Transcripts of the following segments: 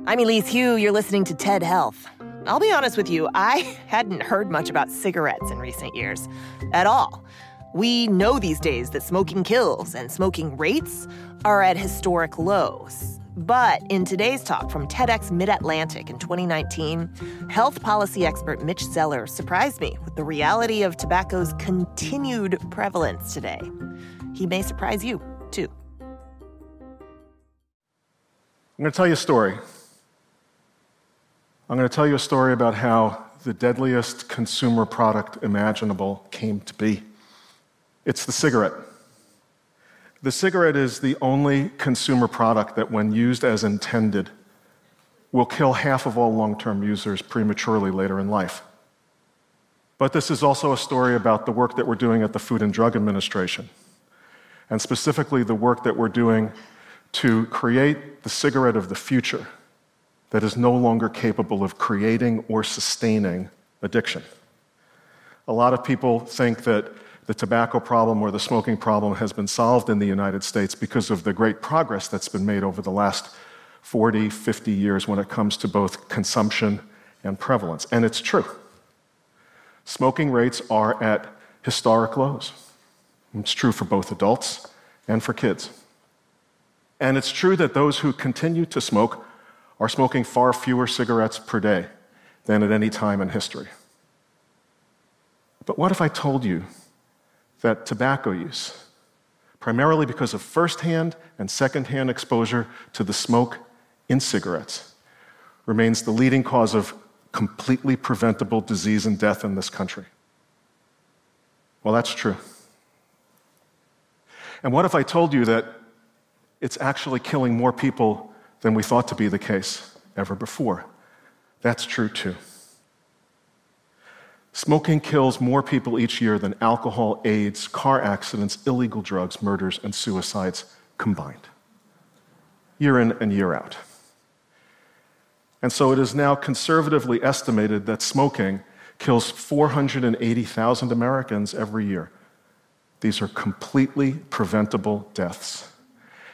I'm Elise Hugh. You're listening to TED Health. I'll be honest with you, I hadn't heard much about cigarettes in recent years. At all. We know these days that smoking kills and smoking rates are at historic lows. But in today's talk from TEDx Mid-Atlantic in 2019, health policy expert Mitch Zeller surprised me with the reality of tobacco's continued prevalence today. He may surprise you, too. I'm going to tell you a story. I'm going to tell you a story about how the deadliest consumer product imaginable came to be. It's the cigarette. The cigarette is the only consumer product that, when used as intended, will kill half of all long-term users prematurely later in life. But this is also a story about the work that we're doing at the Food and Drug Administration, and specifically the work that we're doing to create the cigarette of the future that is no longer capable of creating or sustaining addiction. A lot of people think that the tobacco problem or the smoking problem has been solved in the United States because of the great progress that's been made over the last 40, 50 years when it comes to both consumption and prevalence. And it's true. Smoking rates are at historic lows. It's true for both adults and for kids. And it's true that those who continue to smoke are smoking far fewer cigarettes per day than at any time in history. But what if I told you that tobacco use, primarily because of first-hand and second-hand exposure to the smoke in cigarettes, remains the leading cause of completely preventable disease and death in this country? Well, that's true. And what if I told you that it's actually killing more people than we thought to be the case ever before? That's true too. Smoking kills more people each year than alcohol, AIDS, car accidents, illegal drugs, murders, and suicides combined, year in and year out. And so it is now conservatively estimated that smoking kills 480,000 Americans every year. These are completely preventable deaths.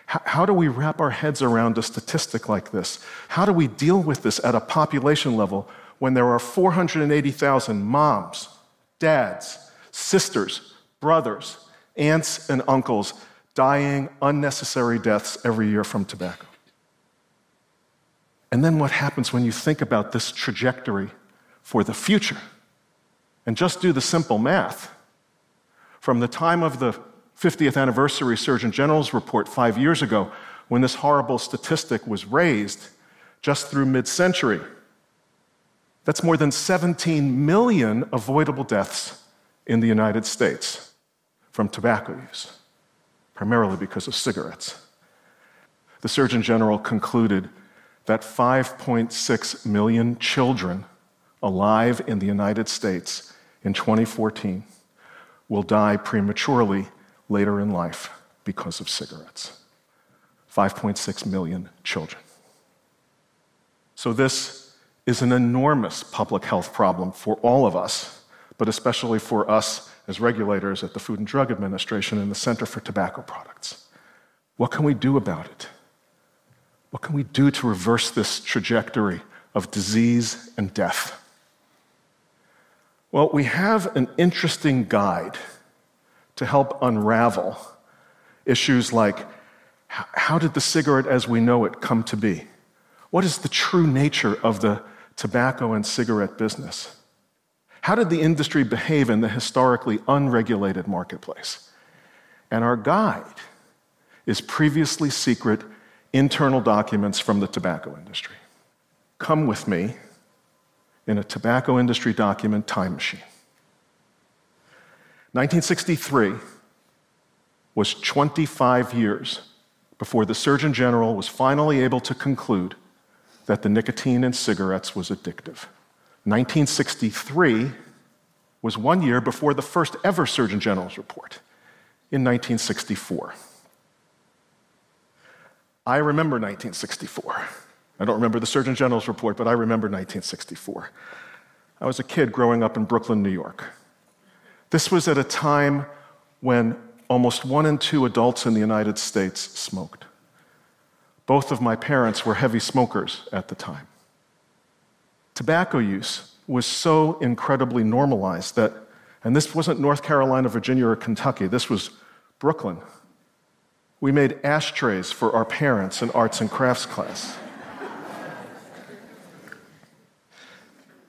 How do we wrap our heads around a statistic like this? How do we deal with this at a population level when there are 480,000 moms, dads, sisters, brothers, aunts, and uncles dying unnecessary deaths every year from tobacco? And then what happens when you think about this trajectory for the future? And just do the simple math. From the time of the 50th anniversary Surgeon General's report 5 years ago, when this horrible statistic was raised just through mid-century, that's more than 17 million avoidable deaths in the United States from tobacco use, primarily because of cigarettes. The Surgeon General concluded that 5.6 million children alive in the United States in 2014 will die prematurely later in life because of cigarettes. 5.6 million children. So this is an enormous public health problem for all of us, but especially for us as regulators at the Food and Drug Administration and the Center for Tobacco Products. What can we do about it? What can we do to reverse this trajectory of disease and death? Well, we have an interesting guide to help unravel issues like, how did the cigarette as we know it come to be? What is the true nature of the tobacco and cigarette business? How did the industry behave in the historically unregulated marketplace? And our guide is previously secret internal documents from the tobacco industry. Come with me in a tobacco industry document time machine. 1963 was 25 years before the Surgeon General was finally able to conclude that the nicotine in cigarettes was addictive. 1963 was 1 year before the first ever Surgeon General's report, in 1964. I remember 1964. I don't remember the Surgeon General's report, but I remember 1964. I was a kid growing up in Brooklyn, New York. This was at a time when almost 1 in 2 adults in the United States smoked. Both of my parents were heavy smokers at the time. Tobacco use was so incredibly normalized that, and this wasn't North Carolina, Virginia, or Kentucky, this was Brooklyn. We made ashtrays for our parents in arts and crafts class.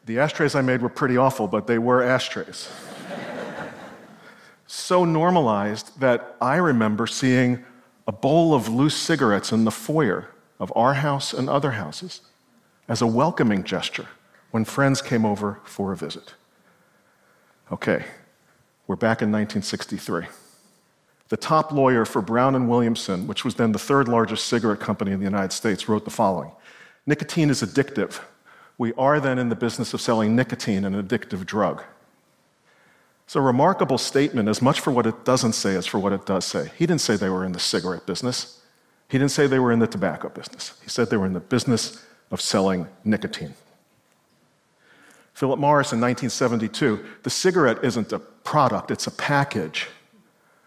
The ashtrays I made were pretty awful, but they were ashtrays. So normalized that I remember seeing a bowl of loose cigarettes in the foyer of our house and other houses as a welcoming gesture when friends came over for a visit. Okay, we're back in 1963. The top lawyer for Brown and Williamson, which was then the third largest cigarette company in the United States, wrote the following: "Nicotine is addictive. We are then in the business of selling nicotine, an addictive drug." It's a remarkable statement, as much for what it doesn't say as for what it does say. He didn't say they were in the cigarette business. He didn't say they were in the tobacco business. He said they were in the business of selling nicotine. Philip Morris in 1972, the cigarette isn't a product, it's a package.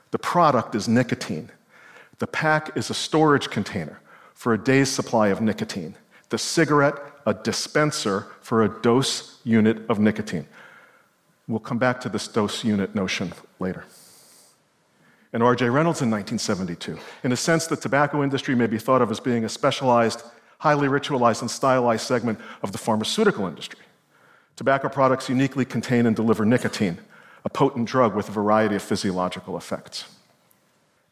The product is nicotine. The pack is a storage container for a day's supply of nicotine. The cigarette, a dispenser for a dose unit of nicotine. We'll come back to this dose unit notion later. And R.J. Reynolds in 1972, in a sense, the tobacco industry may be thought of as being a specialized, highly ritualized and stylized segment of the pharmaceutical industry. Tobacco products uniquely contain and deliver nicotine, a potent drug with a variety of physiological effects.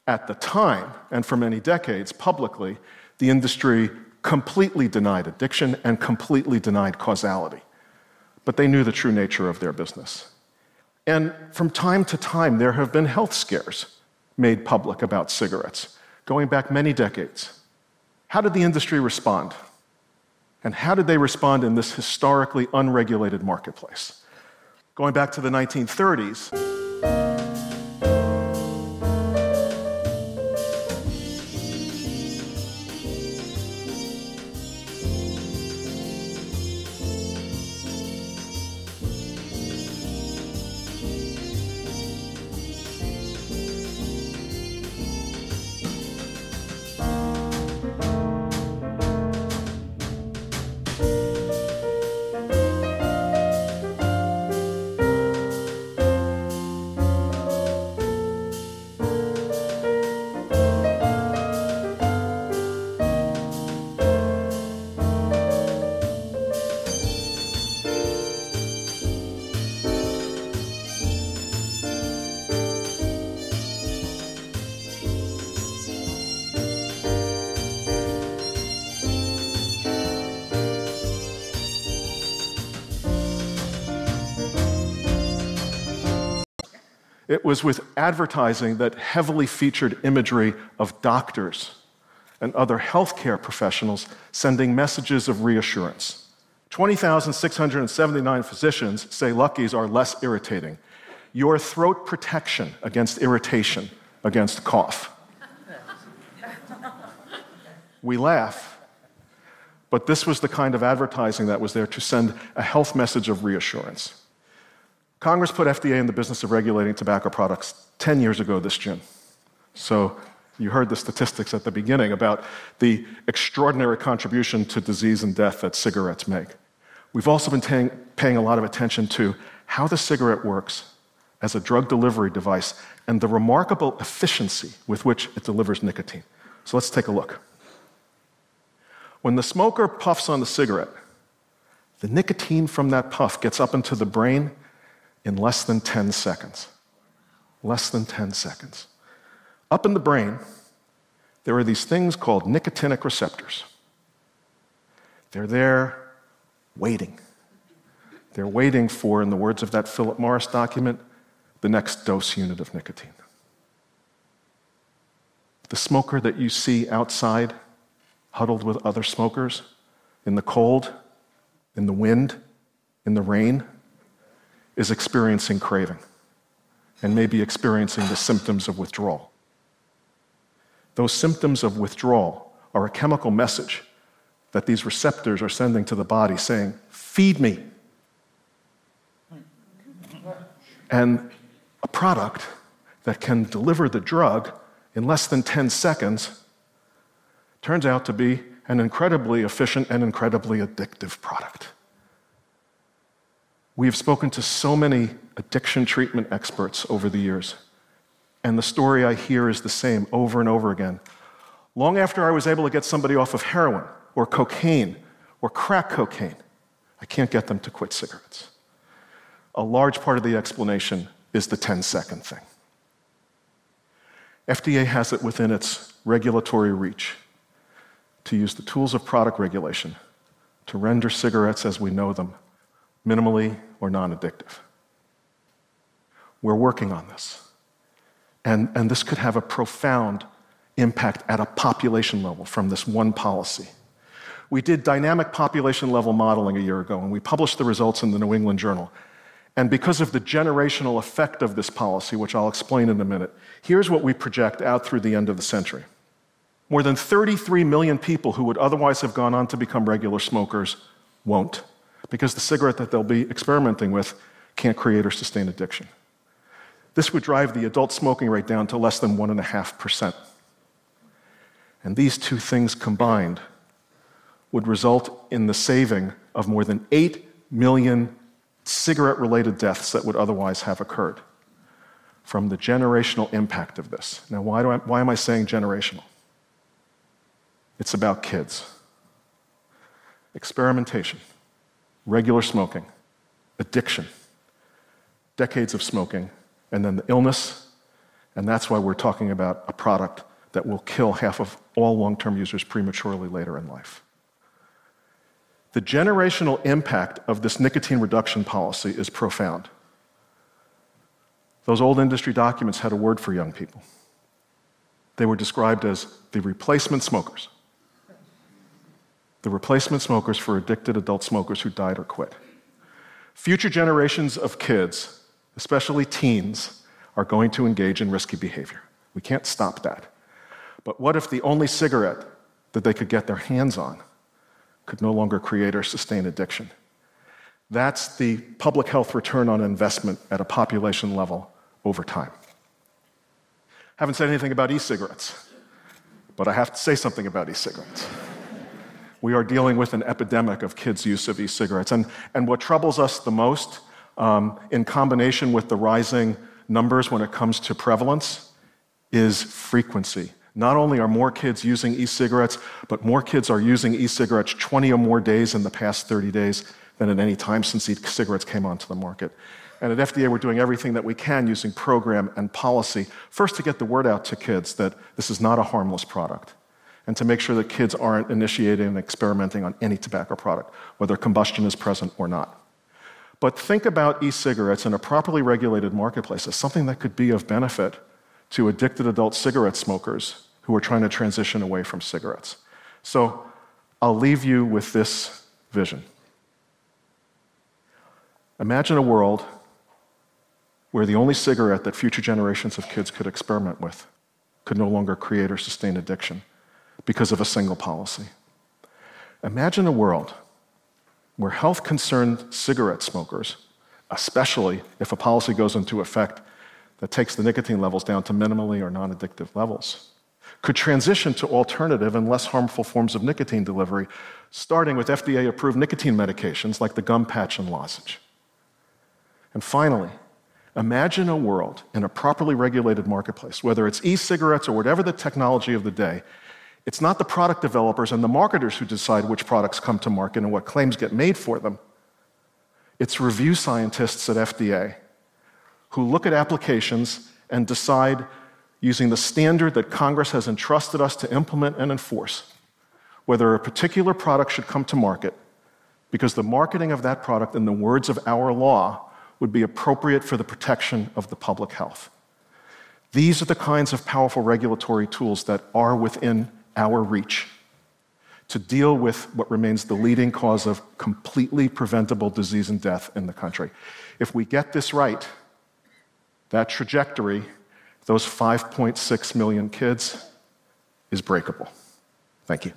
At the time, and for many decades, publicly, the industry completely denied addiction and completely denied causality. But they knew the true nature of their business. And from time to time, there have been health scares made public about cigarettes, going back many decades. How did the industry respond? And how did they respond in this historically unregulated marketplace? Going back to the 1930s, it was with advertising that heavily featured imagery of doctors and other healthcare professionals sending messages of reassurance. 20,679 physicians say Luckies are less irritating. Your throat protection against irritation, against cough. We laugh, but this was the kind of advertising that was there to send a health message of reassurance. Congress put FDA in the business of regulating tobacco products 10 years ago this June. So you heard the statistics at the beginning about the extraordinary contribution to disease and death that cigarettes make. We've also been paying a lot of attention to how the cigarette works as a drug delivery device and the remarkable efficiency with which it delivers nicotine. So let's take a look. When the smoker puffs on the cigarette, the nicotine from that puff gets up into the brain in less than 10 seconds. Less than 10 seconds. Up in the brain, there are these things called nicotinic receptors. They're there waiting. They're waiting for, in the words of that Philip Morris document, the next dose unit of nicotine. The smoker that you see outside, huddled with other smokers, in the cold, in the wind, in the rain, is experiencing craving and maybe experiencing the symptoms of withdrawal. Those symptoms of withdrawal are a chemical message that these receptors are sending to the body saying, feed me. And a product that can deliver the drug in less than 10 seconds turns out to be an incredibly efficient and incredibly addictive product. We have spoken to so many addiction treatment experts over the years, and the story I hear is the same over and over again. Long after I was able to get somebody off of heroin or cocaine or crack cocaine, I can't get them to quit cigarettes. A large part of the explanation is the 10-second thing. FDA has it within its regulatory reach to use the tools of product regulation to render cigarettes as we know them minimally or non-addictive. We're working on this. And this could have a profound impact at a population level from this one policy. We did dynamic population level modeling a year ago, and we published the results in the New England Journal. And because of the generational effect of this policy, which I'll explain in a minute, here's what we project out through the end of the century. More than 33 million people who would otherwise have gone on to become regular smokers won't, because the cigarette that they'll be experimenting with can't create or sustain addiction. This would drive the adult smoking rate down to less than 1.5%. And these two things combined would result in the saving of more than 8 million cigarette-related deaths that would otherwise have occurred from the generational impact of this. Now, why am I saying generational? It's about kids. Experimentation, regular smoking, addiction, decades of smoking, and then the illness, and that's why we're talking about a product that will kill half of all long-term users prematurely later in life. The generational impact of this nicotine reduction policy is profound. Those old industry documents had a word for young people. They were described as the replacement smokers. The replacement smokers for addicted adult smokers who died or quit. Future generations of kids, especially teens, are going to engage in risky behavior. We can't stop that. But what if the only cigarette that they could get their hands on could no longer create or sustain addiction? That's the public health return on investment at a population level over time. Haven't said anything about e-cigarettes, but I have to say something about e-cigarettes. We are dealing with an epidemic of kids' use of e-cigarettes. And what troubles us the most, in combination with the rising numbers when it comes to prevalence, is frequency. Not only are more kids using e-cigarettes, but more kids are using e-cigarettes 20 or more days in the past 30 days than at any time since e-cigarettes came onto the market. And at FDA, we're doing everything that we can using program and policy, first to get the word out to kids that this is not a harmless product, and to make sure that kids aren't initiating and experimenting on any tobacco product, whether combustion is present or not. But think about e-cigarettes in a properly regulated marketplace as something that could be of benefit to addicted adult cigarette smokers who are trying to transition away from cigarettes. So I'll leave you with this vision. Imagine a world where the only cigarette that future generations of kids could experiment with could no longer create or sustain addiction because of a single policy. Imagine a world where health-concerned cigarette smokers, especially if a policy goes into effect that takes the nicotine levels down to minimally or non-addictive levels, could transition to alternative and less harmful forms of nicotine delivery, starting with FDA-approved nicotine medications like the gum patch and lozenge. And finally, imagine a world in a properly regulated marketplace, whether it's e-cigarettes or whatever the technology of the day. It's not the product developers and the marketers who decide which products come to market and what claims get made for them. It's review scientists at FDA who look at applications and decide, using the standard that Congress has entrusted us to implement and enforce, whether a particular product should come to market, because the marketing of that product, in the words of our law, would be appropriate for the protection of the public health. These are the kinds of powerful regulatory tools that are within our reach to deal with what remains the leading cause of completely preventable disease and death in the country. If we get this right, that trajectory, those 5.6 million kids, is breakable. Thank you.